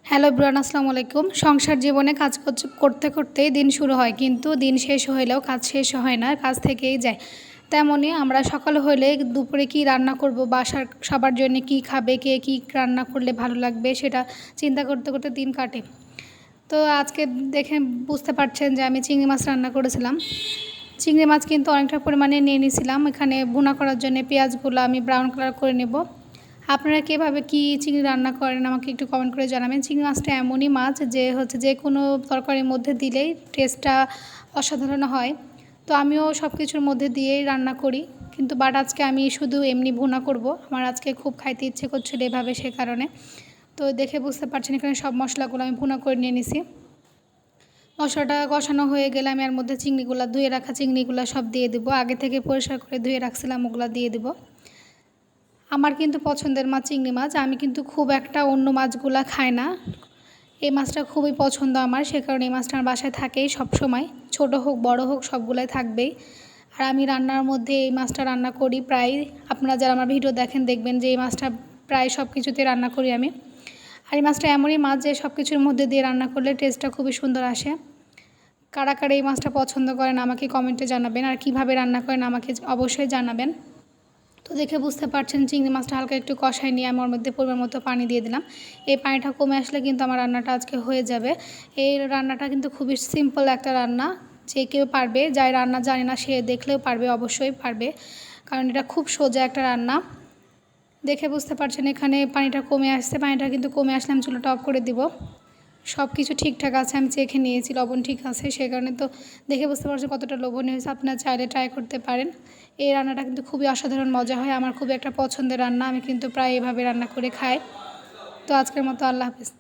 Hello everyone, আসসালামু আলাইকুম। সংসার জীবনে কাজ করতে করতেই দিন শুরু হয়, কিন্তু দিন শেষ হইলেও কাজ শেষ হয় না, কাজ থেকেই যায়। তেমনই আমরা সকাল হলে দুপুরে কি রান্না করব, বাসার সবার জন্য কি খাবে, কে কী রান্না করলে ভালো লাগবে সেটা চিন্তা করতে করতে দিন কাটে। তো আজকে দেখে বুঝতে পারছেন যে আমি চিংড়ি মাছ রান্না করেছিলাম। চিংড়ি মাছ কিন্তু অনেকটা পরিমাণে নিয়ে নিয়েছিলাম। এখানে ভুনা করার জন্য পেঁয়াজগুলো আমি ব্রাউন কালার করে নেব। আপনারা কীভাবে কী চিংড়ি রান্না করেন আমাকে একটু কমেন্ট করে জানাবেন। চিংড়ি মাছটা এমনই মাছ যে যে কোনো তরকারির মধ্যে দিলেই টেস্টটা অসাধারণ হয়। তো আমিও সব কিছুর মধ্যে দিয়েই রান্না করি, কিন্তু আজকে আমি শুধু এমনি ভুনা করব। আমার আজকে খুব খাইতে ইচ্ছে করছিল এভাবে, সে কারণে। তো দেখে বুঝতে পারছেন এখানে সব মশলাগুলো আমি ভুনা করে নিয়ে নিছি। মশলাটা কষানো হয়ে গেলে আমি এর মধ্যে চিংড়িগুলো, ধুয়ে রাখা চিংড়িগুলো সব দিয়ে দেবো। আগে থেকে পরিষ্কার করে ধুয়ে রাখছিলাম, ওগুলো দিয়ে দেবো। আমার কিন্তু পছন্দের মাছ চিংড়ি মাছ। আমি কিন্তু খুব একটা অন্য মাছগুলো খাই না। এই মাছটা খুবই পছন্দ আমার, সে কারণে এই মাছটা আমার বাসায় থাকেই সবসময়। ছোট হোক বড় হোক সবগুলোই থাকবেই। আর আমি রান্নার মধ্যে এই মাছটা রান্না করি প্রায়। আপনারা যারা আমার ভিডিও দেখবেন যে এই মাছটা প্রায় সব কিছুতে রান্না করি আমি। আর এই মাছটা এমনই মাছ যে সব কিছুর মধ্যে দিয়ে রান্না করলে টেস্টটা খুবই সুন্দর আসে। কারা কারা এই মাছটা পছন্দ করেন আমাকে কমেন্টে জানাবেন, আর কিভাবে রান্না করেন আমাকে অবশ্যই জানাবেন। তো দেখে বুঝতে পারছেন চিংড়ি মাছটা হালকা একটু কষাই নিয়ে আমি ওর মধ্যে পরিমাণ মতো পানি দিয়ে দিলাম। এই পানিটা কমে আসলে কিন্তু আমার রান্নাটা আজকে হয়ে যাবে। এই রান্নাটা কিন্তু খুবই সিম্পল একটা রান্না, যে কেউ পারবে। যাই রান্না জানে না সে দেখলেও পারবে, অবশ্যই পারবে, কারণ এটা খুব সোজা একটা রান্না। দেখে বুঝতে পারছেন এখানে পানিটা কমে আসছে। পানিটা কিন্তু কমে আসলে আমি চুলাটা অফ করে দিব। সব কিছু ঠিকঠাক আছে, আমি চেখে নিয়েছি, লবণ ঠিক আছে, সে কারণে তো দেখে বুঝতে পারছেন কতটা লবণীয় হয়েছে। আপনারা চাইলে ট্রাই করতে পারেন। এই রান্নাটা কিন্তু খুবই অসাধারণ মজা হয়। আমার খুবই একটা পছন্দের রান্না, আমি কিন্তু প্রায় এভাবে রান্না করে খাই। তো আজকের মতো আল্লাহ হাফেজ।